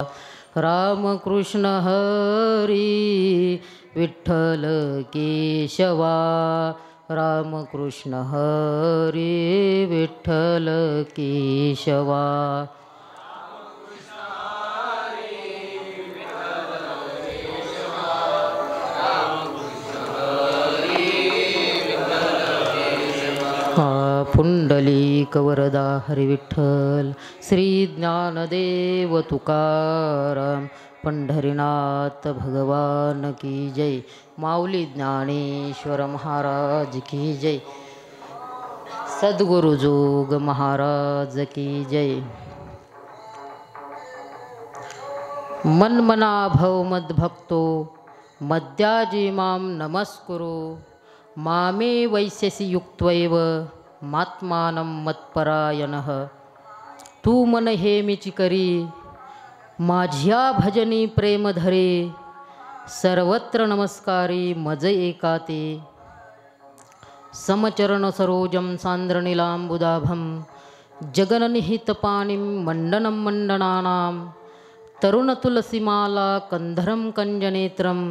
रामकृष्ण हरी विठ्ठल केशवा, रामकृष्ण हरी विठ्ठल केशवा। पुंडलिक वरदा हरी विठ्ठल, श्री ज्ञानदेव तुकाराम, पंढरीनाथ भगवान की जय, माऊली ज्ञानेश्वर महाराज की जय, सद्गुरु जोग महाराज की जय। मन्मना भव मद्भक्तो मद्याजी माम नमस्कुरु, मामे वैश्यसि युक्त्वैव मात्मानं मत्परायणः। तू मन हे मीची करी माझ्या भजनी प्रेम धरे, सर्वत्र नमस्कारी मज एकाते। समचरण सरोजं सान्द्रनीलाम्बुदाभं, जगन्निहितपाणिं मण्डनं मण्डनानां, तरुणतुलसीमाला कंधरं कञ्जनेत्रं,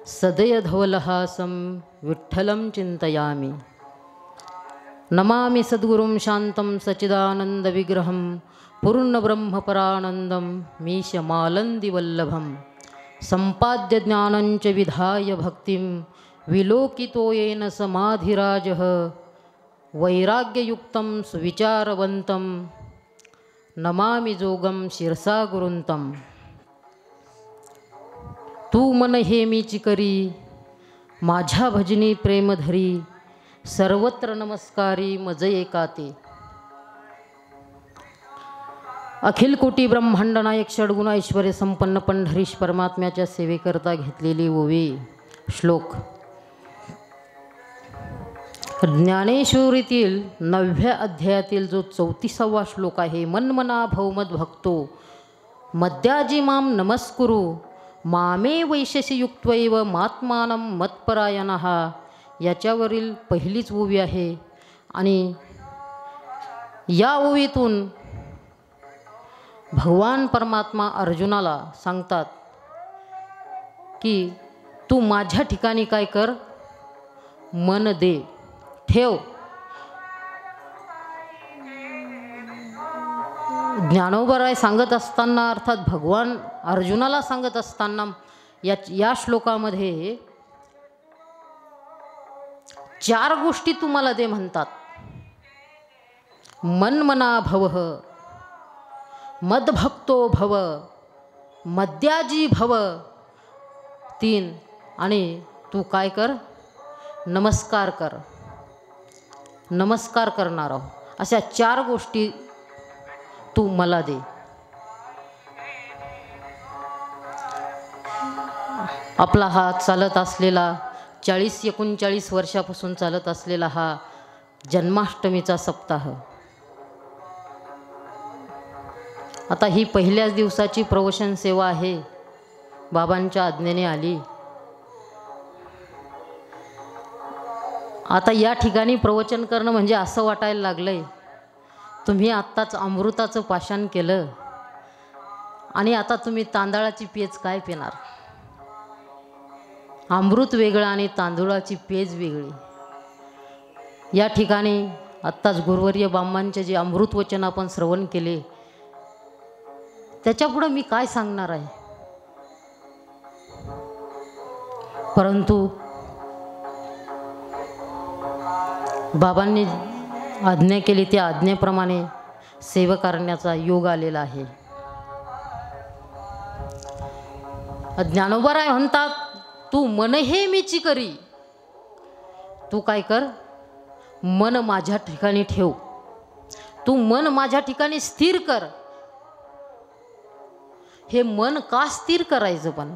सदयधवलहासं विठ्ठलं चिन्तयामि। नमामि सद्गुरुं शान्तं सच्चिदानन्दविग्रहं, पूर्णब्रह्मपरानन्दं मीशमालन्दिवल्लभं। सम्पाद्य ज्ञानं च विधाय भक्तिं, विलोकितो येन समाधिराजः। वैराग्ययुक्तं सुविचारवन्तं, नमामि जोगं शिरसा गुरुन्तं। तू मन हे मीची करी माझ्या भजनी प्रेम धरी, सर्वत्र नमस्कारी मज एकाते। अखिल कोटी ब्रह्मांड नायक षडगुण ऐश्वर्य संपन्न पंढरीश परमात्म्याच्या सेवेकरता घेतलेली ओवी. श्लोक. ज्ञानेश्वरीतील 9व्या अध्यायातील जो 34वा श्लोक आहे. मन्मना भवमद भक्तो मद्याजी माम नमस्कुरु, मामे वैशसी युक्त्वैव मात्मानं मत्परायणः, याच्यावरील पहिलीच ओवी आहे. आणि या ओवीतून भगवान परमात्मा अर्जुनाला सांगतात की तू माझ्या ठिकाणी काय कर, मन दे, ठेव. ज्ञानोबराय सांगत असताना, अर्थात भगवान अर्जुनाला सांगत असताना या श्लोकामध्ये 4 गोष्टी तुम्हाला दे म्हणतात. मन्मना भवः, मद्भक्तो भव, मद्याजी भव 3, आणि तू काय कर, नमस्कार कर, नमस्कार करणार आहो. अशा 4 गोष्टी तू मला दे. आपला हा चालत असलेला 40-39 वर्षापासून चालत असलेला हा जन्माष्टमीचा सप्ताह, आता ही पहिल्याच दिवसाची प्रवचन सेवा आहे. बाबांच्या आज्ञेने आली. आता या ठिकाणी प्रवचन करणं म्हणजे असं वाटायला लागलंय तुम्ही आत्ताच अमृताचं पाषाण केलं आणि आता तुम्ही तांदळाची पेज काय पिणार. अमृत वेगळं आणि तांदूळाची पेज वेगळी. या ठिकाणी आत्ताच गुरुवर्य बाबांचे जे अमृत वचन आपण श्रवण केले त्याच्यापुढं मी काय सांगणार आहे. परंतु बाबांनी आज्ञा केली त्या आज्ञेप्रमाणे सेवा करण्याचा योग आलेला आहे. ज्ञानोबराय म्हणतात तू मन हे मीची करी. तू काय कर, मन माझ्या ठिकाणी ठेव. तू मन माझ्या ठिकाणी स्थिर कर. हे मन का स्थिर करायचं, पण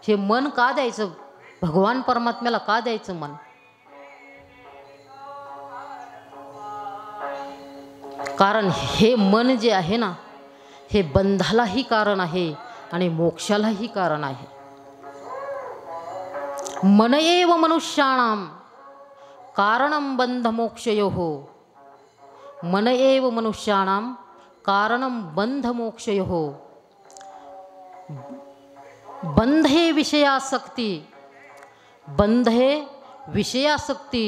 हे मन का द्यायचं भगवान परमात्म्याला, का द्यायचं मन. कारण हे मन जे आहे ना, हे बंधालाही कारण आहे आणि मोक्षालाही कारण आहे. मन एव मनुष्याणाम कारणं बंध मोक्षयोः. मन एव मनुष्याणाम कारणं बंध मोक्षयोः. बंधे विषयासक्ती, बंधे विषयासक्ती,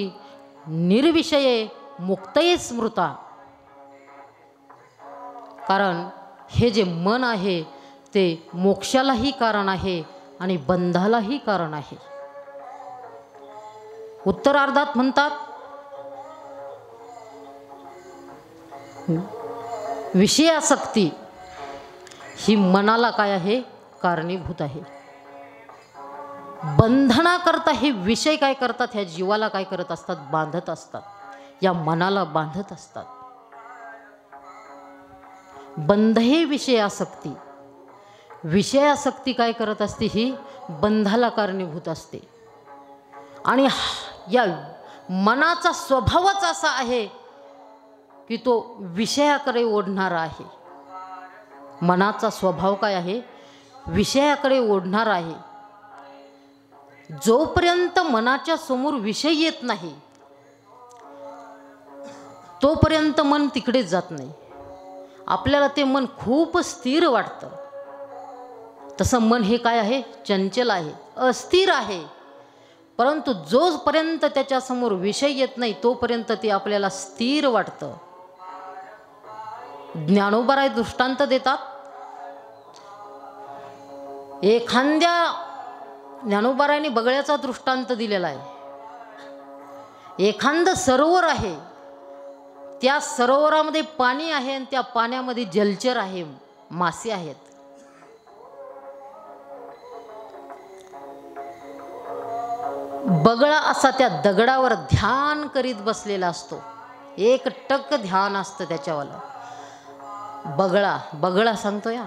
निर्विषये मुक्तये स्मृता. कारण हे जे मन आहे ते मोक्षालाही कारण आहे आणि बंधालाही कारण आहे. उत्तरार्धात म्हणतात विषयासक्ती ही मनाला काय आहे, कारणीभूत आहे. बंधनाकरता हे विषय काय करतात, ह्या जीवाला काय करत असतात, बांधत असतात, या मनाला बांधत असतात. बंधे विषयासक्ती, विषयासक्ती काय करत असते, ही बंधाला कारणीभूत असते. आणि या मनाचा स्वभावच असा आहे की तो विषयाकडे ओढणारा आहे. मनाचा स्वभाव काय आहे, विषयाकडे ओढणारा आहे. जोपर्यंत मनाच्या समोर विषय येत नाही तोपर्यंत मन तिकडेच जात नाही. आपल्याला ते मन खूप स्थिर वाटतं. तसं मन हे काय आहे, चंचल आहे, अस्थिर आहे. परंतु जोपर्यंत त्याच्यासमोर विषय येत नाही तोपर्यंत ते आपल्याला स्थिर वाटतं. ज्ञानोबाराय दृष्टांत देतात. एखाद्या ज्ञानोबारायांनी बगळ्याचा दृष्टांत दिलेला आहे. एखादं सरोवर आहे, त्या सरोवरामध्ये पाणी आहे आणि त्या पाण्यामध्ये जलचर आहे, मासे आहेत. बगळा असा त्या दगडावर ध्यान करीत बसलेला असतो. एक टक ध्यान असतं त्याच्यावाला. बगळा, बगळा सांगतो या,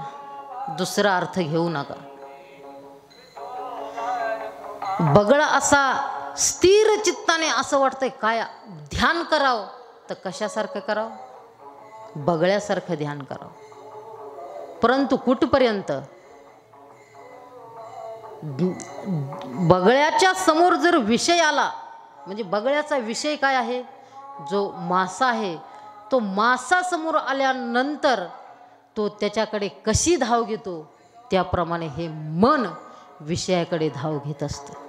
दुसरा अर्थ घेऊ नका. बगळा असा स्थिर चित्ताने असं वाटतंय काय ध्यान करावं, तर कशासारखं करावं, बगळ्यासारखं ध्यान करावं. परंतु कुठपर्यंत, बगळ्याच्या समोर जर विषय आला, म्हणजे बगळ्याचा विषय काय आहे, जो मासा आहे, तो मासा समोर आल्यानंतर तो त्याच्याकडे कशी धाव घेतो त्याप्रमाणे हे मन विषयाकडे धाव घेत असतं.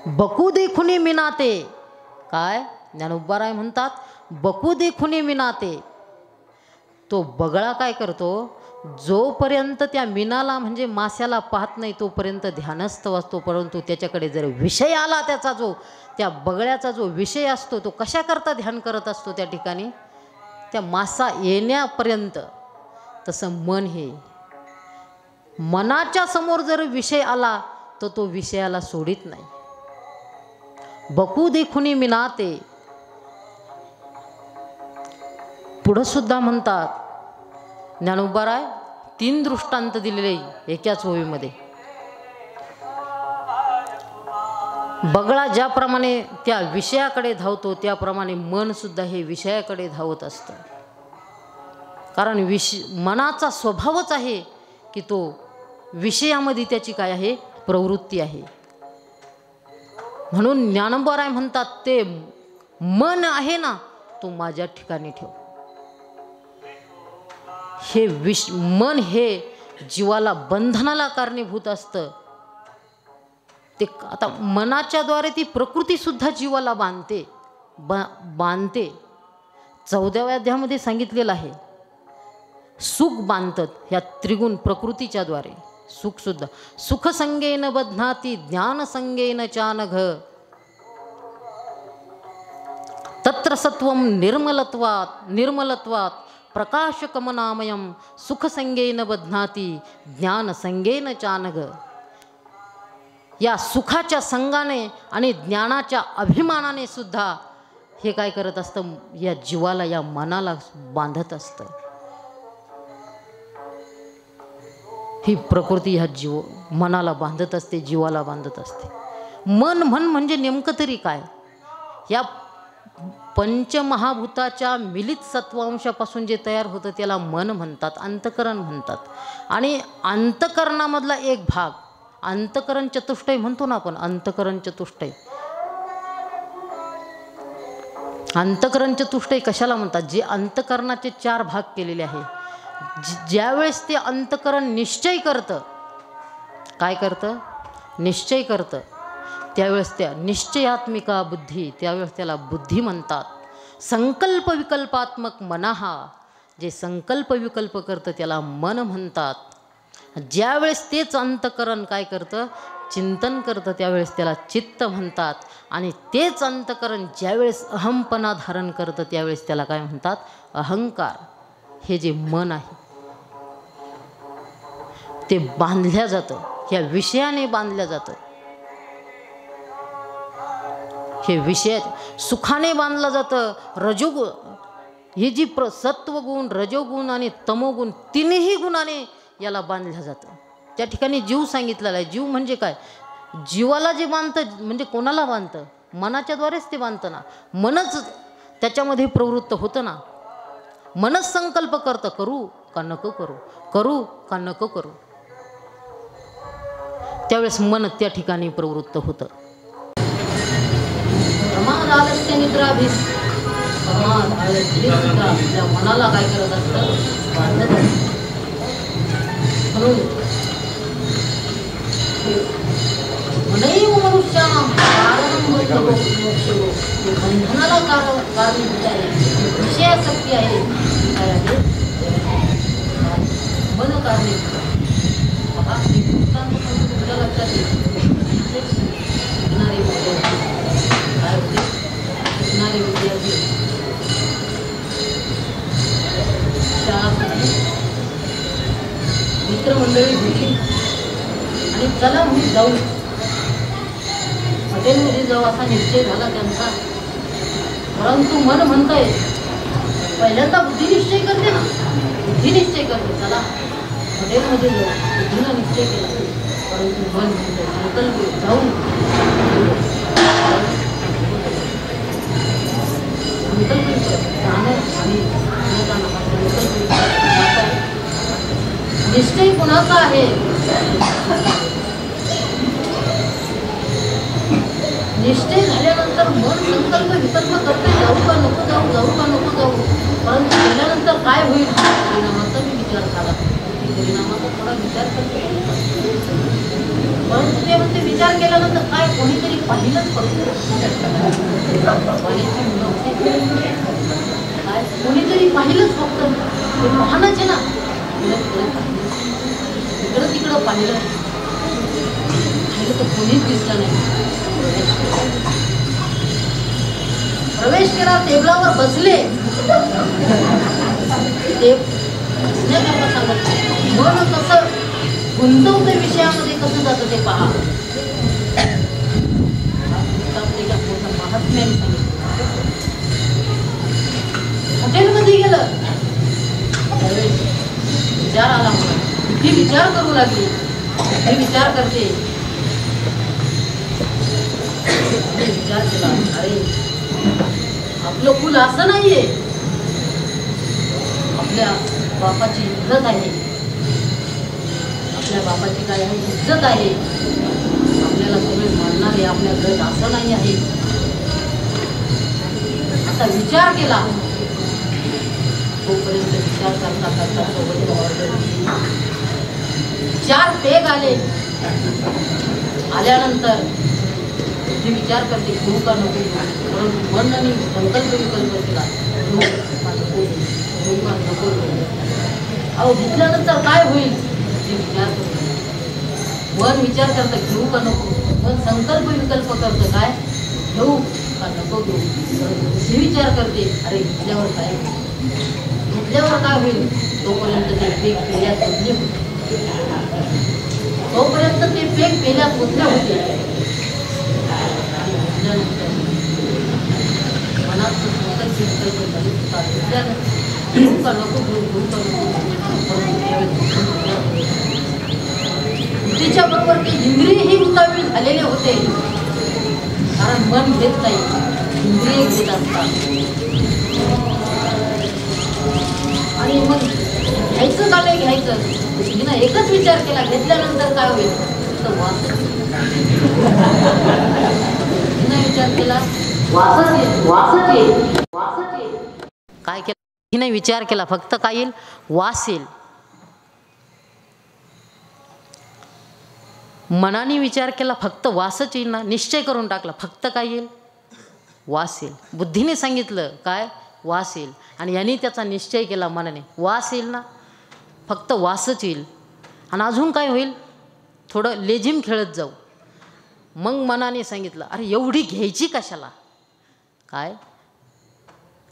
बकू देखुनी मिनाते, काय ज्ञानोबाराय म्हणतात, बकू देखुनी मिनाते. तो बगळा काय करतो, जोपर्यंत त्या मीनाला म्हणजे माश्याला पाहत नाही तोपर्यंत ध्यानस्थ असतो. परंतु त्याच्याकडे जर विषय आला, त्याचा जो त्या बगळ्याचा जो विषय असतो, तो कशाकरता ध्यान करत असतो त्या ठिकाणी, त्या मासा येण्यापर्यंत. तसं मन हे मनाच्या समोर जर विषय आला तर तो विषयाला सोडित नाही. बकू देखुनी मिनाते. पुढं सुद्धा म्हणतात ज्ञानोबाराय 3 दृष्टांत दिलेले एकाच ओळीमध्ये. बगळा ज्याप्रमाणे त्या विषयाकडे धावतो त्याप्रमाणे मन सुद्धा हे विषयाकडे धावत असतं. कारण मनाचा स्वभावच आहे की तो विषयामध्ये त्याची काय आहे, प्रवृत्ती आहे. म्हणून ज्ञानोबाराय म्हणतात ते मन आहे ना, तो माझ्या ठिकाणी ठेव. हे मन हे जीवाला बंधनाला कारणीभूत असतं. ते आता मनाच्या द्वारे ती प्रकृती सुद्धा जीवाला बांधते. 14व्या अध्यायामध्ये सांगितलेलं आहे, सुख बांधतात ह्या त्रिगुण प्रकृतीच्या द्वारे. सुख सुद्धा सुख संगेन बध्नाती ज्ञान संगेन चानघ. तत्र सत्वम निर्मलत्वात् प्रकाशकमनामयम सुख संगेन बध्नाती ज्ञान संगेन चानघ. या सुखाच्या संगाने आणि ज्ञानाच्या अभिमानाने सुद्धा हे काय करत असतं, या जीवाला, या मनाला बांधत असतं. ही प्रकृती ह्या मनाला बांधत असते, जीवाला बांधत असते. मन म्हणजे नेमकं तरी काय, या पंचमहाभूताच्या मिलित सत्वांशापासून जे तयार होतं त्याला मन म्हणतात, अंतकरण म्हणतात. आणि अंतकरणामधला एक भाग, अंतकरण चतुष्टय म्हणतो ना आपण, अंतकरण चतुष्टय. अंतकरण चतुष्टय कशाला म्हणतात, जे अंतकरणाचे 4 भाग केलेले आहे. ज्यावेळेस ते अंतकरण निश्चय करतं, काय करतं? निश्चय करतं, त्यावेळेस त्या निश्चयात्मिका बुद्धी, त्यावेळेस त्याला बुद्धी म्हणतात. संकल्प विकल्पात्मक मनहा, जे संकल्प विकल्प करतं त्याला मन म्हणतात. ज्यावेळेस तेच अंतकरण काय करतं? चिंतन करतं, त्यावेळेस त्याला चित्त म्हणतात. आणि तेच अंतकरण ज्यावेळेस अहमपणा धारण करतं त्यावेळेस त्याला काय म्हणतात? अहंकार. हे जे मन आहे ते बांधल्या जातं, ह्या विषयाने बांधल्या जातं. हे विषय सुखाने बांधलं जातं. रजोगुण, ही जी सत्वगुण, रजोगुण आणि तमोगुण तिन्ही गुणाने याला बांधलं जातं. त्या ठिकाणी जीव सांगितलेला आहे. जीव म्हणजे काय? जीवाला जे बांधतं म्हणजे कोणाला बांधतं? मनाच्याद्वारेच ते बांधतं ना. मनच त्याच्यामध्ये प्रवृत्त होतं ना. मनच संकल्प करतं, करू का नको करू, करू का नको करू. त्यावेळेस मन त्या ठिकाणी प्रवृत्त होतं. प्रमाद आलस्य निद्राभीस, प्रमाद आलस्य निद्रा त्या मनाला काय करत असतं? बांधत असतं. म्हणून मनैव मनुष्याणां कारणं मोक्षो, बंधनाला कारणीभूत आहे, विषयासक्ती आहे, काय आहे? मन कारणीभूत आहे. बघा तुमच्या लक्षात येईल. शिकणारे विद्यार्थी काय होते? शिकणारे विद्यार्थी शाळा सुटली, मित्रमंडळी भेटली आणि चला म्हणून जाऊ, हॉटेलमध्ये जाऊ असा निश्चय झाला त्यांचा. परंतु मन म्हणतंय, पहिल्यांदा बुद्धी निश्चय करते ना, बुद्धी निश्चय करते चला हॉटेलमध्ये जाऊ, बुद्धीनं निश्चय केला. परंतु मन म्हणतंय संकल्प जाऊ निश्चय कुणाचा आहे? निश्चय झाल्यानंतर मन संकल्प विकल्प करते, जाऊ का नको जाऊ, जाऊ का नको जाऊ. परंतु गेल्यानंतर काय होईल परिणामाचा मी विचार झाला. परिणामाचा थोडा विचार करते. परंतु ते म्हणते विचार केल्यानंतर काय कोणीतरी पाहिलंच पडतं. काय कोणीतरी पाहिलंच फक्त, ते पाहणंच आहे ना. इकडं तिकडं पाहिलं तर कोणीच दिसलं नाही. प्रवेश केला, टेबलावर बसले. ते बसण्याकरता सांगत मन कसं गुंतवतं विषयामध्ये, कसं जातं ते पहा. महात्म्याने सांगितलं. हॉटेलमध्ये गेलं त्यावेळेस विचार आला म्हणून ती विचार करू लागली. ती विचार करते, विचार केला, अरे आपलं कुल असं नाहीये, आपल्या बापाची इज्जत आहे, आपल्या बापाची काय आहे? इज्जत आहे. आपल्याला सगळे मानणारे आपल्या घरात असं नाही आहे. आता विचार केला. तोपर्यंत विचार करता करता सोबत ऑर्डर 4 पेग आले. आल्यानंतर ती विचार करते घेऊ का नको, परंतु मन आणि संकल्प विकल्प केला घेऊ का नको, घेऊ का नको. अहो घेतल्यानंतर काय होईल ते विचार करतो. मन विचार करतं घेऊ का नको, मन संकल्प विकल्प करतं काय घेऊ का नको घेऊ. हे विचार करते अरे घेतल्यावर काय, घेतल्यावर काय होईल. तोपर्यंत ते पेग पेल्यात ओतले होते. तोपर्यंत ते पेग पेल्यात ओतले होते. मनात संकल्प घेऊ का नको घेऊ, घेऊ का नको. बुद्धीच्या बरोबर ते इंद्रियही मुताबिक झालेले होते. कारण मन घेत नाही, इंद्रिय घेत असतात. आणि मग घ्यायचं का नाही घ्यायचं, हिनं एकच विचार केला घेतल्यानंतर काय होईल तर वास. हिनं विचार केला वासच येईल, वासच येईल, वासच येईल. काय केलं बुद्धीने विचार केला फक्त काय येईल, वास येईल. मनाने विचार केला फक्त वासच येईल ना, निश्चय करून टाकला फक्त काय येईल, वास येईल. बुद्धीने सांगितलं काय, वास येईल. आणि यांनी त्याचा निश्चय केला मनाने, वास येईल ना, फक्त वासच येईल. आणि अजून काय होईल, थोडं लेझिम खेळत जाऊ. मग मनाने सांगितलं अरे एवढी घ्यायची कशाला, काय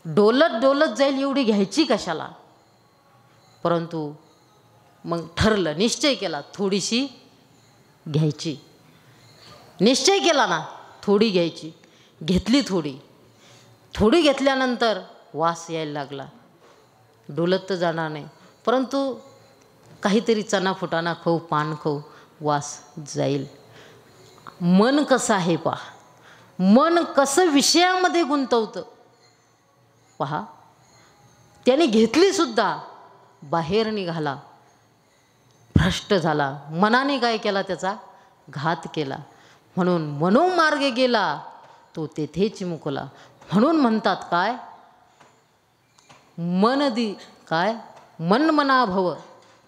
डोलत डोलत जाईल एवढी घ्यायची कशाला. परंतु मग ठरलं, निश्चय केला थोडीशी घ्यायची. निश्चय केला ना, थोडी घ्यायची. घेतली थोडी. थोडी घेतल्यानंतर वास यायला लागला. डोलत तर जाणार नाही, परंतु काहीतरी चना फुटाणा खाऊ, पान खाऊ, वास जाईल. मन कसं आहे पहा, मन कसं विषयामध्ये गुंतवतं पहा. त्याने घेतली सुद्धा, बाहेर निघाला, भ्रष्ट झाला. मनाने काय केला, त्याचा घात केला. म्हणून मनोमार्गे गेला तो तेथेच मुकला. म्हणून म्हणतात काय, मन दी काय, मन मना भव,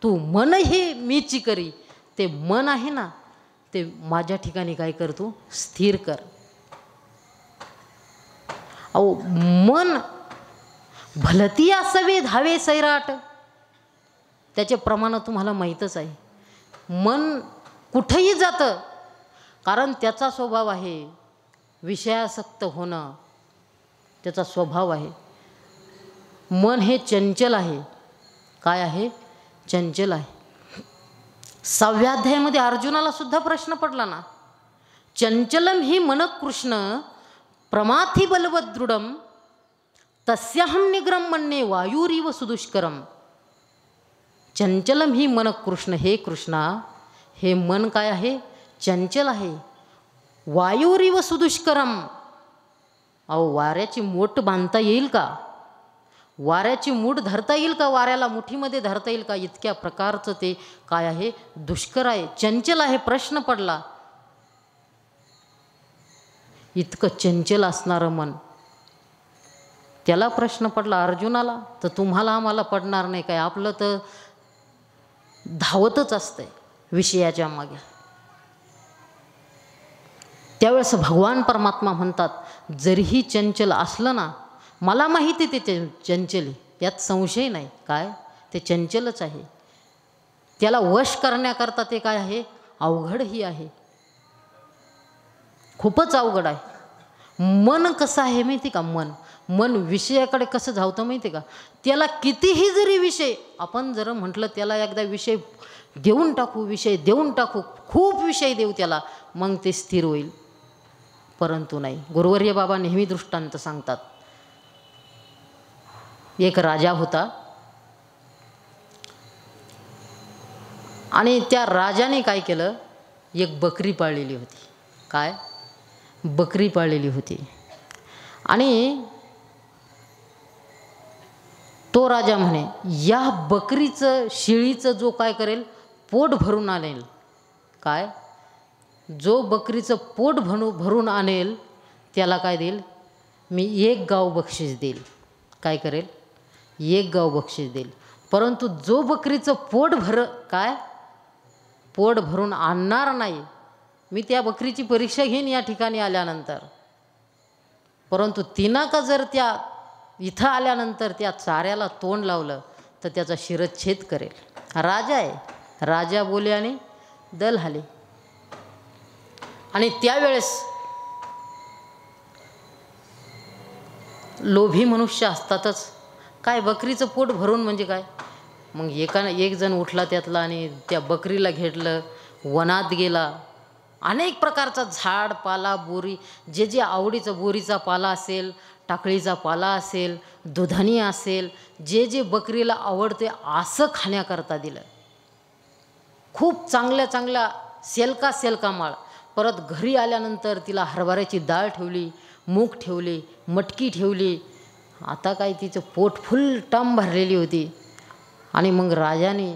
तू मन हे मीची करी. ते मन आहे ना, ते माझ्या ठिकाणी काय करतो, स्थिर कर. अहो मन भलती असावे धावे सैराट, त्याचे प्रमाण तुम्हाला माहीतच आहे. मन कुठेही जातं, कारण त्याचा स्वभाव आहे विषयासक्त होणं, त्याचा स्वभाव आहे. मन हे चंचल आहे. काय आहे, चंचल आहे. 6व्या अध्यायामध्ये अर्जुनाला सुद्धा प्रश्न पडला ना, चंचलम ही मन कृष्ण प्रमाथी बलवत दृढम तस्याहम निग्रम मन्ये वायुरीव सुदुष्करम. चंचलम ही मन कृष्ण, हे कृष्णा हे मन काय आहे, चंचल आहे. वायुरीव सुदुष्करम, अहो वाऱ्याची मूठ बांधता येईल का, वाऱ्याची मूठ धरता येईल का, वाऱ्याला मुठीमध्ये धरता येईल का, इतक्या प्रकारचं ते काय आहे, दुष्कर आहे, चंचल आहे. प्रश्न पडला, इतकं चंचल असणारं मन, त्याला प्रश्न पडला अर्जुनाला, तर तुम्हाला आम्हाला पडणार नाही काय, आपलं तर धावतच असतंय विषयाच्या मागे. त्यावेळेस भगवान परमात्मा म्हणतात, जरीही चंचल असलं ना, मला माहिती ते चंचल, यात संशय नाही, काय ते चंचलच आहे. त्याला वश करण्याकरता ते काय आहे, अवघडही आहे, खूपच अवघड आहे. मन कसं आहे माहिती का, मन विषयाकडे कसं धावतं माहिती का. त्याला कितीही जरी विषय आपण जर म्हटलं, त्याला एकदा विषय देऊन टाकू, विषय देऊन टाकू, खूप विषय देऊ त्याला, मग ते स्थिर होईल. परंतु नाही. गुरुवर्य बाबा नेहमी दृष्टांत सांगतात. एक राजा होता आणि त्या राजाने काय केलं, एक बकरी पाळलेली होती. काय, बकरी पाळलेली होती. आणि तो राजा म्हणे, या बकरीचं शेळीचं जो काय करेल, पोट भरून आणेल, काय जो बकरीचं पोट भरून आणेल त्याला काय देईल, मी 1 गाव बक्षीस देईल. काय करेल, 1 गाव बक्षीस देईल. परंतु जो बकरीचं पोट भरून आणणार नाही, मी त्या बकरीची परीक्षा घेईन या ठिकाणी आल्यानंतर. परंतु तिनं का जर त्या इथं आल्यानंतर त्या चाऱ्याला तोंड लावलं तर त्याचा शिरच्छेद करेल. राजा आहे. राजा बोले आणि दल हाले. आणि त्यावेळेस लोभी मनुष्य असतातच. काय बकरीचं पोट भरून म्हणजे काय, मग एक जण उठला त्यातला आणि त्या बकरीला घेतलं, वनात गेला. अनेक प्रकारचा झाड पाला, बोरी, जे जे आवडीचं, बोरीचा पाला असेल, टाकळीचा पाला असेल, दुधानी असेल, जे जे बकरीला आवडते असं खाण्याकरता दिलं. खूप चांगल्या चांगल्या सेलका माळ. परत घरी आल्यानंतर तिला हरभऱ्याची डाळ ठेवली, मूग ठेवली, मटकी ठेवली. आता काय तिचं पोट फुल टम भरलेली होती. आणि मग राजाने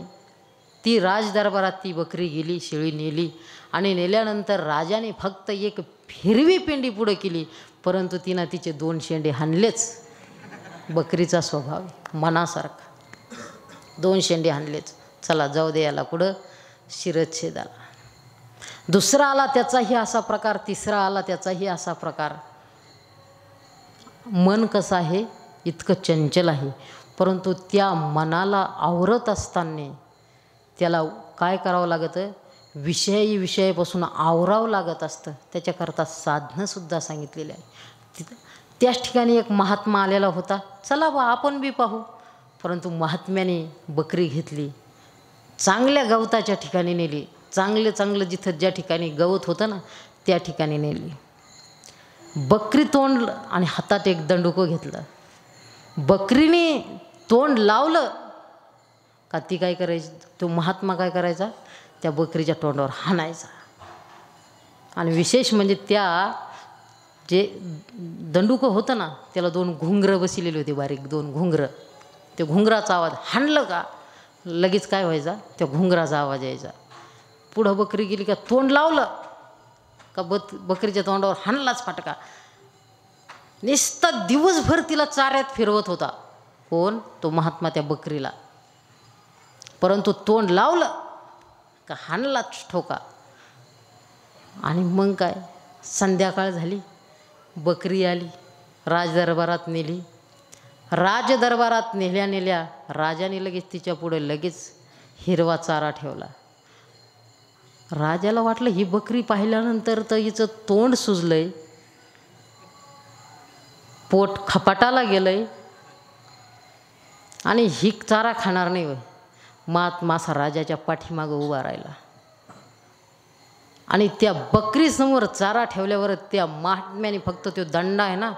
ती राजदरबारात ती बकरी गेली, शेळी नेली. आणि नेल्यानंतर राजाने फक्त एक हिरवी पेंडी पुढं केली, परंतु तिनं तिचे 2 शेंडे हाणलेच. बकरीचा स्वभाव आहे मनासारखा. 2 शेंडे हाणलेच, चला जाऊ दे याला कुठं शिरच्छेदाला. दुसरा आला त्याचाही असा प्रकार, तिसरा आला त्याचाही असा प्रकार. मन कसं आहे, इतकं चंचल आहे, परंतु त्या मनाला आवरत असताना त्याला काय करावं लागतं, विषयापासून आवरावं लागत असतं. त्याच्याकरता साधनंसुद्धा सांगितलेली आहे. त्याच ठिकाणी एक महात्मा आलेला होता. चला बा आपण बी पाहू. परंतु महात्म्याने बकरी घेतली, चांगल्या गवताच्या ठिकाणी नेली. चांगलं जिथं ज्या ठिकाणी गवत होतं ना त्या ठिकाणी नेली. बकरी तोंड आणि हातात एक दंडुकं घेतलं. बकरीने तोंड लावलं का ती काय करायची, तो महात्मा काय करायचा, त्या बकरीच्या तोंडावर हाणायचा. आणि विशेष म्हणजे त्या जे दंडुकं होतं ना त्याला 2 घुंगरं बसलेली होती, बारीक 2 घुंगरं. ते घुंगराचा आवाज हाणलं का लगेच काय व्हायचा, त्या घुंगराचा आवाज यायचा. पुढं बकरी गेली का तोंड लावलं का बकरीच्या तोंडावर हाणलाच फटका. नुसता दिवसभर तिला चाऱ्यात फिरवत होता. कोण, तो महात्मा त्या बकरीला. परंतु तोंड लावलं का हाणलाच ठोका. आणि मग काय, संध्याकाळ झाली, बकरी आली, राजदरबारात नेली. राजदरबारात नेल्या राजाने लगेच तिच्या पुढे लगेच हिरवा चारा ठेवला. राजाला वाटलं ही बकरी पाहिल्यानंतर तर हिचं तोंड सुजलंय, पोट खपाटाला गेलंय आणि ही चारा खाणार नाही होय. मासा राजाच्या पाठीमागं उभा राहिला आणि त्या बकरीसमोर चारा ठेवल्यावर त्या महात्म्याने फक्त तो दंडा आहे ना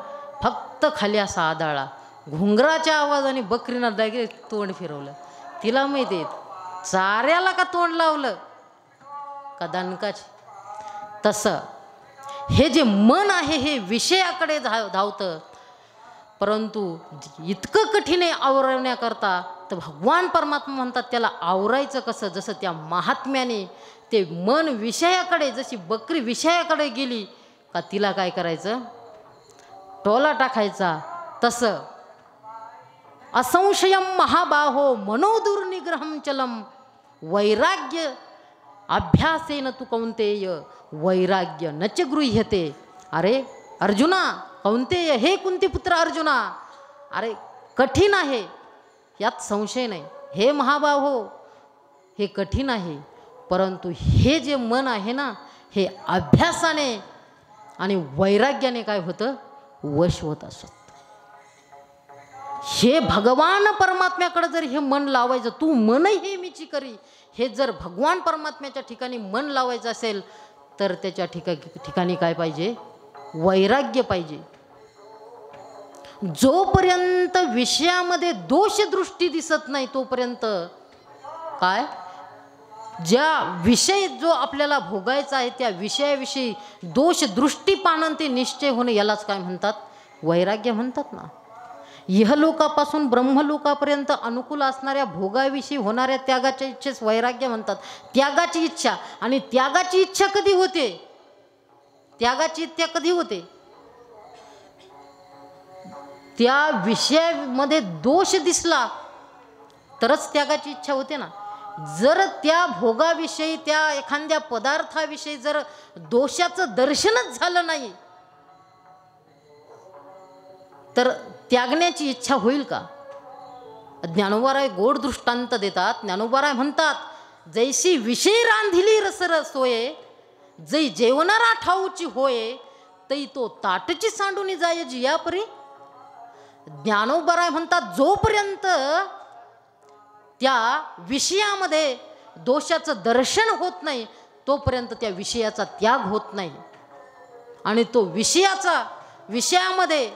फक्त खाली असा आदळला. घुंगराच्या आवाजाने बकरीनं डायरेक्ट तोंड फिरवलं. तिला माहिती आहे चाऱ्याला का तोंड लावलं का दणकाच. तसं हे जे मन आहे हे विषयाकडे धावतं, परंतु इतकं कठीण आहे आवरण्याकरता. तर भगवान परमात्मा म्हणतात त्याला आवरायचं कसं. जसं त्या महात्म्याने ते मन विषयाकडे, जशी बकरी विषयाकडे गेली का तिला काय करायचं, टोला टाकायचा. तसं असंशयम महाबाहो मनोदुर्निग्रहम चलम वैराग्य अभ्यासेन तु कौंतेय वैराग्य नच गृह्यते. अरे अर्जुना, कौंतेय, हे कुंतीपुत्र अर्जुना, अरे कठीण आहे यात संशय नाही. हे महाबाहो, हे कठीण आहे, परंतु हे जे मन आहे ना हे अभ्यासाने आणि वैराग्याने काय होतं, वश होत असत. हे भगवान परमात्म्याकडे जर हे मन लावायचं, तू मनही हे मीची करी, हे जर भगवान परमात्म्याच्या ठिकाणी मन लावायचं असेल तर त्याच्या ठिकाणी काय पाहिजे, वैराग्य पाहिजे. जोपर्यंत विषयामध्ये दोष दृष्टी दिसत नाही तोपर्यंत काय, ज्या विषय जो आपल्याला भोगायचा आहे त्या विषयाविषयी दोष दृष्टी पाहणं ते निश्चय होणे यालाच काय म्हणतात, वैराग्य म्हणतात ना. इहलोकापासून ब्रह्मलोकापर्यंत अनुकूल असणाऱ्या भोगाविषयी होणाऱ्या त्यागाच्या इच्छेस वैराग्य म्हणतात. त्यागाची इच्छा. आणि त्यागाची इच्छा कधी होते, त्यागाची इच्छा कधी होते, त्या विषयामध्ये दोष दिसला तरच त्यागाची इच्छा होते ना. जर त्या भोगाविषयी, त्या एखाद्या पदार्थाविषयी जर दोषाचं दर्शनच झालं नाही तर त्यागण्याची इच्छा होईल का. ज्ञानोबाराय गोड दृष्टांत देतात. ज्ञानोबाराय म्हणतात, जैसी विषय रांधिली रसरसोये, जै जेवणारा ठाऊची होय, तै तो ताटची सांडून जाय जियापरी. ज्ञानोबाराय म्हणतात, जोपर्यंत त्या विषयामध्ये दोषाचं दर्शन होत नाही तोपर्यंत त्या विषयाचा त्याग होत नाही. आणि तो विषयामध्ये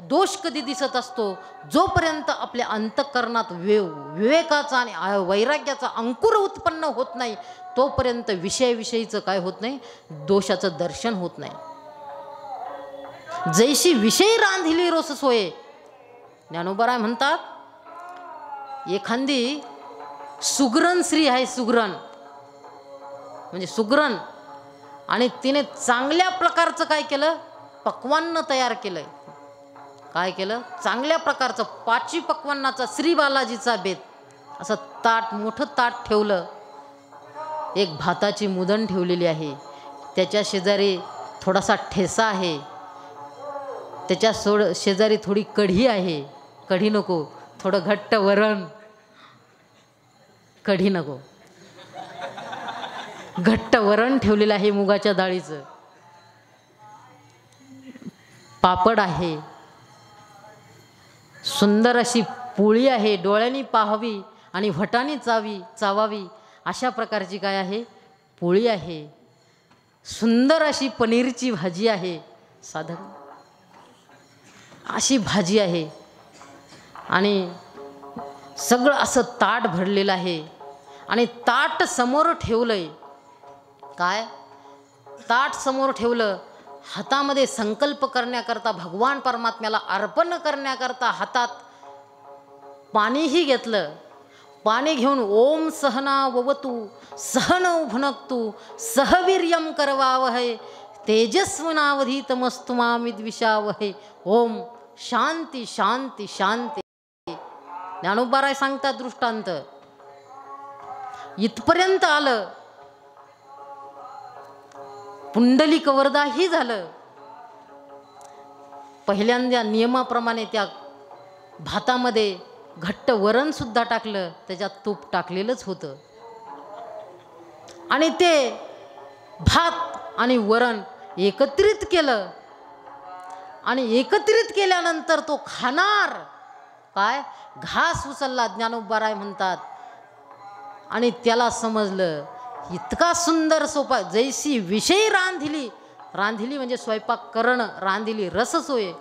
दोष कधी दिसत असतो, जोपर्यंत आपल्या अंतःकरणात विवेकाचा आणि वैराग्याचा अंकुर उत्पन्न होत नाही तोपर्यंत विषयाविषयीचं काय होत नाही, दोषाचं दर्शन होत नाही. जैशी विषय रांधिली रससोये. ज्ञानोबाराय म्हणतात, एखादी सुगरण स्त्री आहे, सुगरण म्हणजे सुगरण, आणि तिने चांगल्या प्रकारचं काय केलं, पक्वान्न तयार केलंय. काय केलं, चांगल्या प्रकारचं 5 पक्वान्नाचा श्री बालाजीचा बेत असं ताट, मोठं ताट ठेवलं. एक भाताची मुदन ठेवलेली आहे, त्याच्या शेजारी थोडासा ठेसा आहे, त्याच्या शेजारी थोडी कढी आहे. कढी नको, थोडं घट्ट वरण. कढी नको, घट्ट वरण ठेवलेलं आहे मुगाच्या डाळीचं. पापड आहे, सुंदर अशी पोळी आहे, डोळ्यांनी पाहावी आणि भटानी चावावी अशा प्रकारची काय आहे, पोळी आहे. सुंदर अशी पनीरची भाजी आहे, साधारण अशी भाजी आहे. आणि सगळं असं ताट भरलेलं आहे. आणि ताट समोर ठेवलंय, काय ताट समोर ठेवलं, हातामध्ये संकल्प करण्याकरता, भगवान परमात्म्याला अर्पण करण्याकरता हातात पाणीही घेतलं. पाणी घेऊन ओम सहना ववतु सहनौ भुनक्तु सहवीर्यं करवावहै तेजस्विनावधीतमस्तु मा विद्विषावहै. ओम शांती शांती शांती. ज्ञानोबाराय सांगतात दृष्टांत. इथपर्यंत आलं, पुंडलिक वरदाही झालं. पहिल्यांदा नियमाप्रमाणे त्या भातामध्ये घट्ट वरण सुद्धा टाकलं, त्याच्यात तूप टाकलेलंच होतं. आणि ते भात आणि वरण एकत्रित केलं. आणि एकत्रित केल्यानंतर तो खाणार काय, घास उचलला, ज्ञानोबाराय म्हणतात. आणि त्याला समजलं इतका सुंदर सोपा, जैसी विषयी रांधिली म्हणजे स्वयंपाक करणं, रांधिली रसच होय.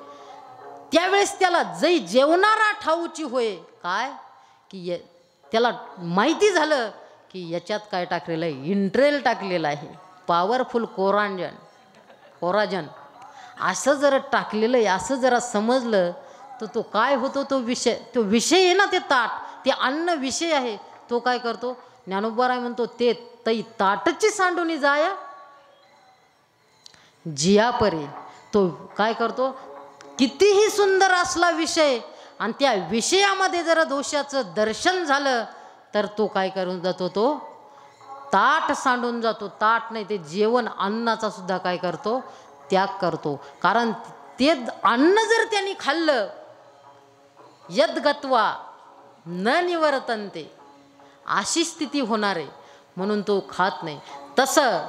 त्यावेळेस त्याला जै जेवणारा ठाऊची होय, काय की त्याला माहिती झालं की याच्यात काय टाकलेलं आहे, इंट्रेल टाकलेलं आहे, पॉवरफुल कोराजन असं जर टाकलेलं आहे, असं जरा समजलं तर तो काय होतो, तो विषय आहे ना, ते ताट, ते अन्न विषय आहे. तो काय करतो, ज्ञानोबाराय म्हणतो ते तै ताटची सांडूनी जाया जिया परे. तो काय करतो, कितीही सुंदर असला विषय आणि त्या विषयामध्ये जर दोषाचं दर्शन झालं तर तो काय करून जातो, तो ताट सांडून जातो. ताट नाही, ते जेवण अन्नाचा सुद्धा काय करतो, त्याग करतो. कारण ते अन्न जर त्यांनी खाल्लं, यद्गत्वा न निवर्तन्ते, अशी स्थिती होणार आहे, म्हणून तो खात नाही. तसं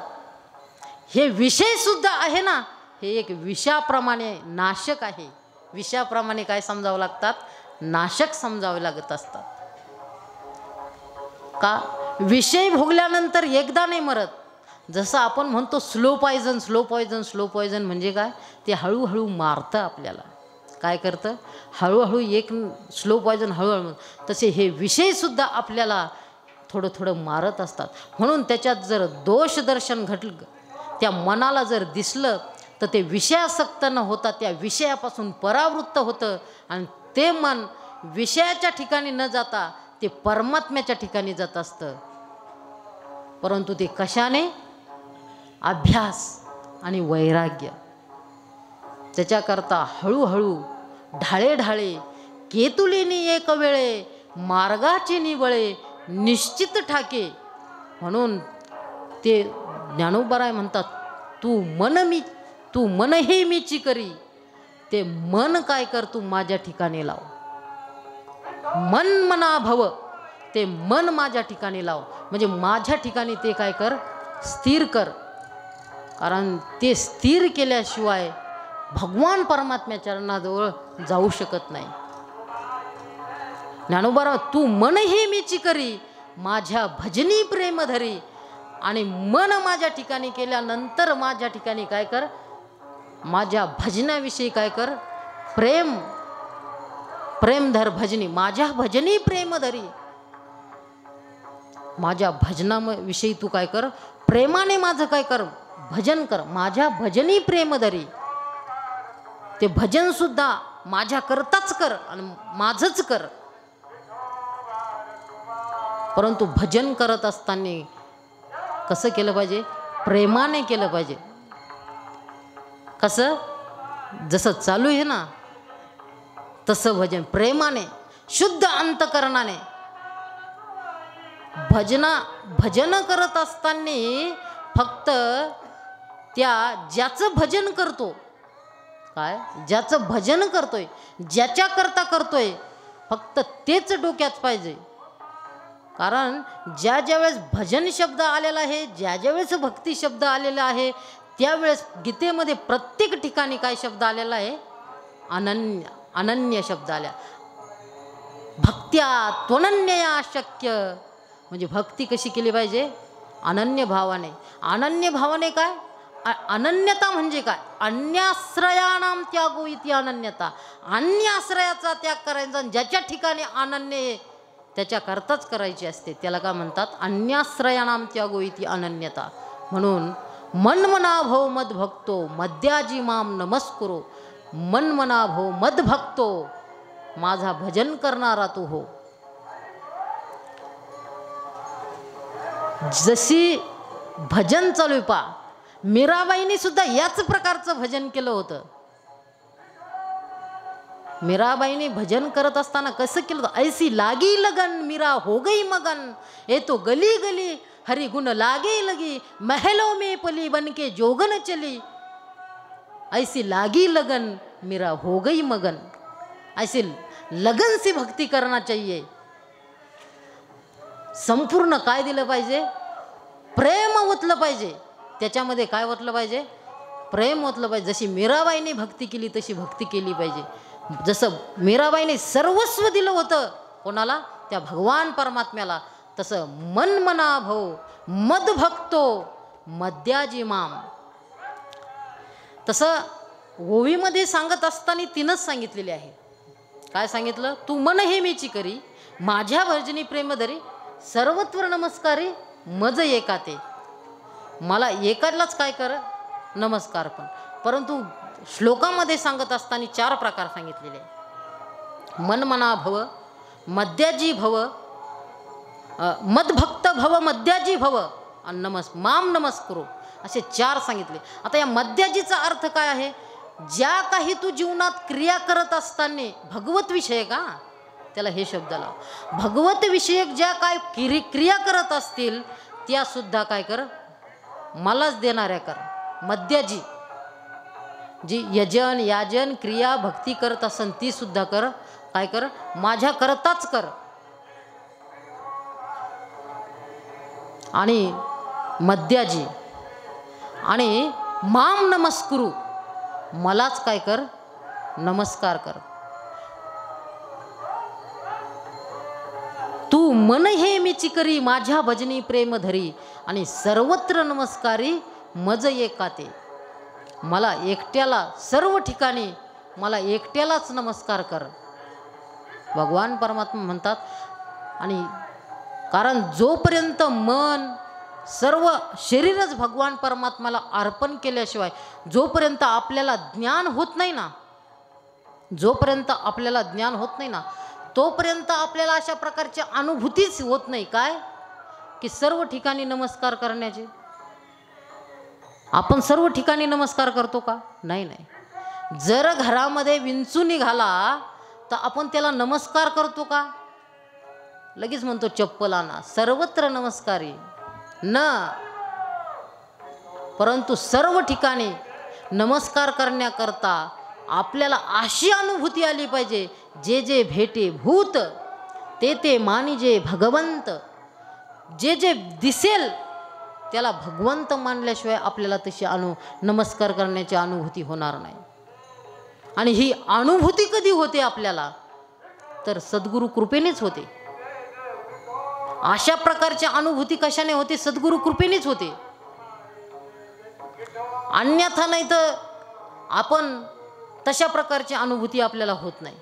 हे विषय सुद्धा आहे ना, हे एक विषाप्रमाणे नाशक आहे. विषाप्रमाणे काय समजावं लागतात, नाशक समजावे लागत असतात. का, विषय भोगल्यानंतर एकदा नाही मरत. जसं आपण म्हणतो स्लो पॉयझन म्हणजे काय, ते हळूहळू मारतं आपल्याला. काय करतं, हळूहळू एक स्लो पॉयझन हळूहळू. तसे हे विषयसुद्धा आपल्याला थोडं थोडं मारत असतात. म्हणून त्याच्यात जर दोष दर्शन घडलं, त्या मनाला जर दिसलं, तर ते विषयासक्त न होता त्या विषयापासून परावृत्त होतं. आणि ते मन विषयाच्या ठिकाणी न जाता ते परमात्म्याच्या ठिकाणी जात असतं. परंतु ते कशाने, अभ्यास आणि वैराग्य. त्याच्याकरता हळूहळू ढाळे केतुलीनी एक वेळे मार्गाची निवळे निश्चित ठाके. म्हणून ते ज्ञानोबाराय म्हणतात, तू मन हे मीची करी. ते मन काय कर, तू माझ्या ठिकाणी लाव. मन मना भव, ते मन माझ्या ठिकाणी लाव. म्हणजे माझ्या ठिकाणी ते काय कर, स्थिर कर. कारण ते स्थिर केल्याशिवाय भगवान परमात्म्याच्या चरणाजवळ जाऊ शकत नाही. ज्ञानोबाराय, तू मन हे मीची करी, माझ्या भजनी प्रेम धरी. आणि मन माझ्या ठिकाणी केल्यानंतर माझ्या ठिकाणी काय कर, माझ्या भजनाविषयी काय कर, प्रेम धर भजनी. माझ्या भजनी प्रेम धरी, माझ्या भजनाविषयी तू काय कर, प्रेमाने माझं काय कर, भजन कर. माझ्या भजनी प्रेम धरी. ते भजन सुद्धा माझ्या करताच कर आणि माझंच कर. परंतु भजन करत असताना कसं केलं पाहिजे, प्रेमाने केलं पाहिजे. कसं, जसं चालू आहे ना, तसं भजन प्रेमाने शुद्ध अंतकरणाने भजन करत असताना फक्त ज्याचं भजन करतो, काय ज्याचं भजन करतोय, ज्याच्याकरता करतोय, फक्त तेच डोक्यात पाहिजे. कारण ज्या वेळेस भजन शब्द आलेला आहे, ज्या वेळेस भक्ती शब्द आलेला आहे, त्यावेळेस गीतेमध्ये प्रत्येक ठिकाणी काय शब्द आलेला आहे? अनन्य शब्द आल्या. भक्त्या त्वनन्यया शक्य, म्हणजे भक्ती कशी केली पाहिजे? अनन्य भावाने. अनन्य भावाने काय? अनन्यता म्हणजे काय? अन्याश्रयाणाम त्यागो इति अनन्यता. अन्य आश्रयाचा त्याग करायचा, ज्याच्या ठिकाणी अनन्य आहे त्याच्याकरताच करायची असते, त्याला काय म्हणतात? अन्याश्रयाणाम त्यागो इति अनन्यता. म्हणून मनमना भव मद भक्तो मद्याजी माम नमस्कुरो. मनमना भव मद भक्तो, माझा भजन करणारा तू हो. जशी भजन चालू पा, मीराबाईंनी सुद्धा याच प्रकारचं भजन केलं होतं. मीराबाईंनी भजन करत असताना कसं केलं होतं? ऐसी लागी लगन मीरा हो गई मगन, ये तो गली गली हरि गुण लागे लगी, महलों में पली बन के जोगन चली. ऐसी लागी लगन मीरा हो गई मगन. ऐसे लगन से भक्ती करना चाहिए. संपूर्ण काय दिलं पाहिजे? प्रेम ओतलं पाहिजे. त्याच्यामध्ये काय ओतलं पाहिजे? प्रेम ओतलं पाहिजे. जशी मीराबाईने भक्ती केली तशी भक्ती केली पाहिजे. जसं मीराबाईने सर्वस्व दिलं होतं कोणाला? त्या भगवान परमात्म्याला. तसं मनमना भव मद भक्तो मद्याजी माम. तसं ओवीमध्ये सांगत असताना तिनंच सांगितलेले आहे. काय सांगितलं? तू मन हे मीची करी, माझ्या भजनी प्रेमधरी, सर्वत्र नमस्कारी मज एकाते. मला एकालाच काय कर? नमस्कार. परंतु श्लोकामध्ये सांगत असताना 4 प्रकार सांगितलेले आहे. मनमना भव, मद्याजी भव, मदभक्त भव, मद्याजी भव आणि माम नमस्कुरो, असे 4 सांगितले. आता या मद्याजीचा अर्थ काय आहे? ज्या काही तू जीवनात क्रिया करत असताना भगवत विषयक, का त्याला हे शब्द लाव. भगवत विषयक ज्या काय क्रिया करत असतील त्या सुद्धा काय कर? मलाच देणाऱ्या कर. मद्याजी जी यजन याजन क्रिया भक्ती करत असन ती सुद्धा कर. काय कर? माझ्या करताच कर. आणि मद्याजी आणि माम नमस्कुरू, मलाच काय कर? नमस्कार कर. तू मन हे मीची करी, माझ्या भजनी प्रेम धरी, आणि सर्वत्र नमस्कारी मज एकाते. मला एकट्याला सर्व ठिकाणी मला एकट्यालाच नमस्कार कर. भगवान परमात्मा म्हणतात. आणि कारण जोपर्यंत मन सर्व शरीरच भगवान परमात्म्याला अर्पण केल्याशिवाय जोपर्यंत आपल्याला ज्ञान होत नाही ना, जोपर्यंत आपल्याला ज्ञान होत नाही ना, तोपर्यंत आपल्याला अशा प्रकारची अनुभूतीच होत नाही. काय की सर्व ठिकाणी नमस्कार करण्याची. आपण सर्व ठिकाणी नमस्कार करतो का? नाही नाही. जर घरामध्ये विंचू निघाला तर आपण त्याला नमस्कार करतो का? लगेच म्हणतो चप्पल आणा. सर्वत्र नमस्कारी न. परंतु सर्व ठिकाणी नमस्कार करण्याकरता आपल्याला अशी अनुभूती आली पाहिजे, जे जे भेटे भूत ते ते मानिजे भगवंत. जे जे दिसेल त्याला भगवंत मानल्याशिवाय आपल्याला तशी नमस्कार करण्याची अनुभूती होणार नाही. आणि ही अनुभूती कधी होते आपल्याला? तर सद्गुरु कृपेनेच होते. अशा प्रकारची अनुभूती कशाने होते? सद्गुरु कृपेनेच होते. अन्यथा नाही तर आपण तशा प्रकारची अनुभूती आपल्याला होत नाही.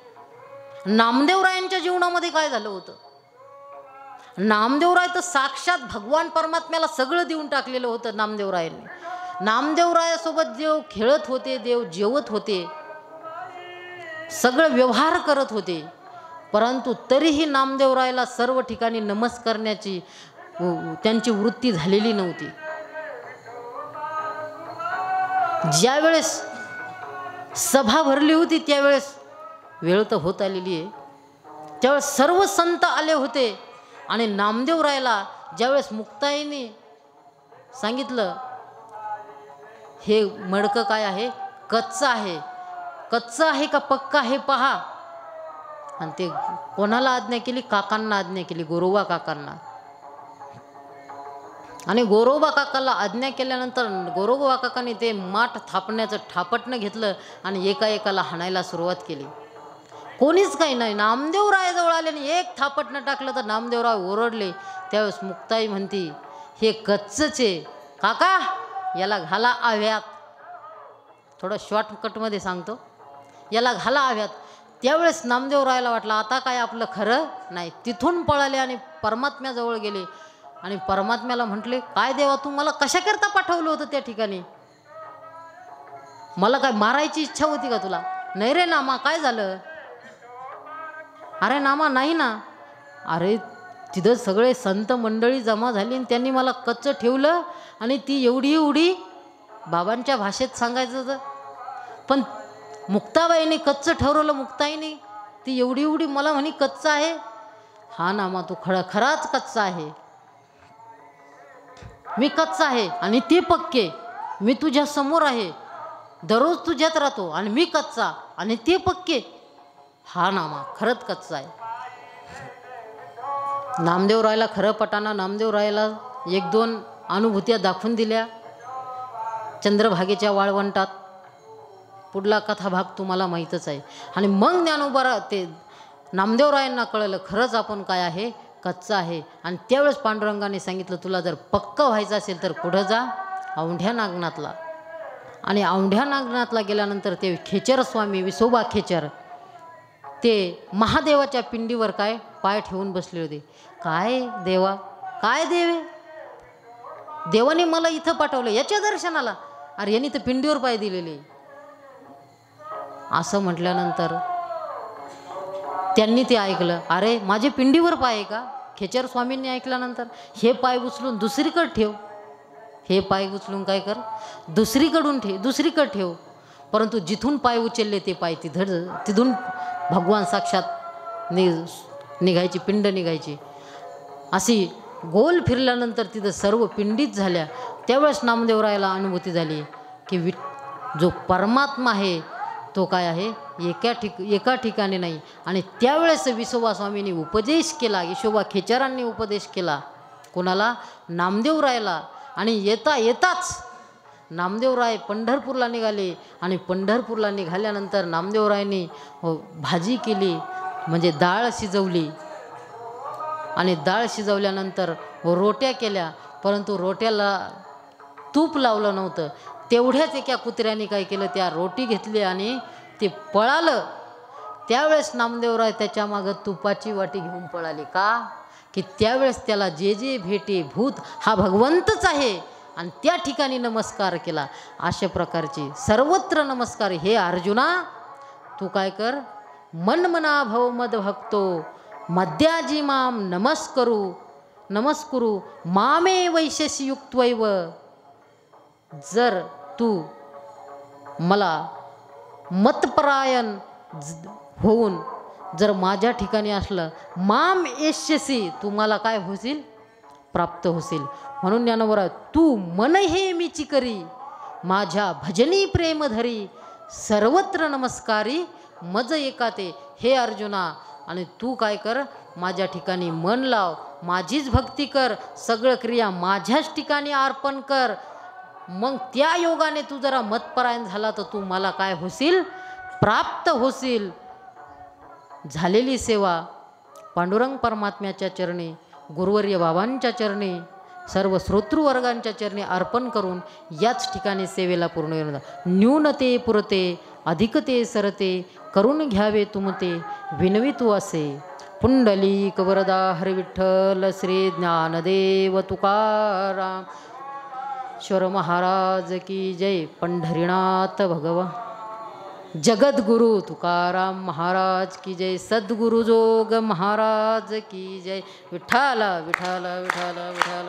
नामदेवरायांच्या जीवनामध्ये काय झालं होतं? नामदेवराय तर साक्षात भगवान परमात्म्याला सगळं देऊन टाकलेलं होतं. नामदेवरायांनी, नामदेवरायासोबत देव खेळत होते, देव जेवत होते, सगळं व्यवहार करत होते. परंतु तरीही नामदेवरायाला सर्व ठिकाणी नमस्कार करण्याची त्यांची वृत्ती झालेली नव्हती. ज्यावेळेस सभा भरली होती त्यावेळेस वेळ तर होत आलेली आहे. त्यावेळेस सर्व संत आले होते आणि नामदेवरायला ज्यावेळेस मुक्ताईने सांगितलं हे मडकं काय आहे, कच्चं आहे, कच्चं आहे का पक्का आहे पहा. आणि ते कोणाला आज्ञा केली, काकांना आज्ञा केली, गोरोबा काकांना. आणि गोरोबा काकाला आज्ञा केल्यानंतर गोरोबा काकांनी ते माठ थापण्याचं ठापटणं घेतलं आणि एका एकाला हाणायला सुरुवात केली. कोणीच काही नाही. नामदेवरायाजवळ आले आणि एक थापटणं टाकलं तर नामदेवराय ओरडले. त्यावेळेस मुक्ताई म्हणती हे कच्चचे काका, याला घाला आव्यात. थोडं शॉर्टकटमध्ये सांगतो, याला घाला आव्यात. त्यावेळेस नामदेवरायाला वाटलं आता काय आपलं खरं नाही. तिथून पळाले आणि परमात्म्याजवळ गेले आणि परमात्म्याला म्हटले काय देवा, तू मला कशाकरता पाठवलं होतं त्या ठिकाणी? मला काय मारायची इच्छा होती का तुला? नाही रे नामा, काय झालं? अरे नामा नाही ना. अरे तिथं सगळे संत मंडळी जमा झाली आणि त्यांनी मला कच्चं ठेवलं आणि ती एवढी एवढी बाबांच्या भाषेत सांगायचं तर, पण मुक्ताबाईने कच्चं ठरवलं. मुक्ताईने ती एवढी एवढी मला म्हणे कच्चं आहे. हा नामा, तू खराच कच्चा आहे. मी कच्चा आहे आणि ते पक्के. मी तुझ्या समोर आहे, दररोज तुझ्यात राहतो आणि मी कच्चा आणि ते पक्के. हा नामा खरंच कच्चा आहे. नामदेवरायला खरं पटाना. नामदेवरायला एक दोन अनुभूत्या दाखवून दिल्या चंद्रभागेच्या वाळवंटात. पुढला कथाभाग तुम्हाला माहीतच आहे. आणि मग ज्ञानोबा ते नामदेवरायांना कळलं खरंच आपण काय आहे, कच्चा आहे. आणि त्यावेळेस पांडुरंगाने सांगितलं तुला जर पक्क व्हायचं असेल तर कुठं जा, औंढ्या नागनाथला. आणि औंढ्या नागनाथला गेल्यानंतर ते खेचर स्वामी विसोबा खेचर ते महादेवाच्या पिंडीवर काय पाय ठेवून बसले होते. काय देवा, काय देवे, देवाने मला इथं पाठवलं याच्या दर्शनाला. अरे यांनी तर पिंडीवर पाय दिलेले. असं म्हटल्यानंतर त्यांनी ते ऐकलं. अरे माझे पिंडीवर पाय आहे का? खेचर स्वामींनी ऐकल्यानंतर हे पाय उचलून दुसरीकडे ठेव. हे पाय उचलून काय कर, दुसरीकडे ठेव. परंतु जिथून पाय उचलले ते पाय तिथून भगवान साक्षात निघायची, पिंड निघायची. अशी गोल फिरल्यानंतर तिथं सर्व पिंडीत झाल्या. त्यावेळेस नामदेवरायाला अनुभूती झाली की जो परमात्मा आहे तो काय आहे, एका ठिकाणी नाही. आणि त्यावेळेस विसोबा स्वामींनी उपदेश केला, विसोबा खेचरांनी उपदेश केला. कोणाला? नामदेवरायाला. आणि येताच नामदेवराय पंढरपूरला निघाले. आणि पंढरपूरला निघाल्यानंतर नामदेवरायांनी भाजी केली, म्हणजे डाळ शिजवली. आणि डाळ शिजवल्यानंतर रोट्या केल्या, परंतु रोट्याला तूप लावलं नव्हतं. तेवढ्याच एका कुत्र्याने काय केलं, त्या रोटी घेतली आणि ते पळालं. त्यावेळेस नामदेवराय त्याच्या मागं तुपाची वाटी घेऊन पळाले. का? की त्यावेळेस त्याला जे जे भेटे भूत हा भगवंतच आहे आणि त्या ठिकाणी नमस्कार केला. अशा प्रकारचे सर्वत्र नमस्कार. हे अर्जुना, तू काय कर, मनमना भव मद भक्तो मद्याजी माम नमस्कुरु मामे वैशसी युक्त्वैव. जर तू मला मतपरायण होऊन जर माझ्या ठिकाणी असलं, माम येष्यसी, तू मला काय होशील, प्राप्त होशील. म्हणून ज्ञानोबा तू मन हे मीची करी, माझ्या भजनी प्रेम धरी, सर्वत्र नमस्कारी मज एकाते. हे अर्जुना, आणि तू काय कर, माझ्या ठिकाणी मन लाव, माझीच भक्ती कर, सगळं क्रिया माझ्याच ठिकाणी अर्पण कर. मग त्या योगाने तू जरा मतपरायण झाला तर तू मला काय होशील, प्राप्त होशील. झालेली सेवा पांडुरंग परमात्म्याच्या चरणी, गुरुवर्य बाबांच्या चरणी, सर्व श्रोतृवर्गांच्या चरणी अर्पण करून याच ठिकाणी सेवेला पूर्ण येऊन. न्यूनते पुरते अधिकते सरते, करून घ्यावे तुमते विनवितू असे. पुंडलिक वरदा हरी विठ्ठल श्री ज्ञानदेव तुकाराम ईश्वर महाराज की जय. पंढरीनाथ भगवान जगद्गुरु तुकाराम महाराज की जय. सद्गुरु जोग महाराज की जय. विठ्ठल विठ्ठल विठ्ठल विठ्ठल.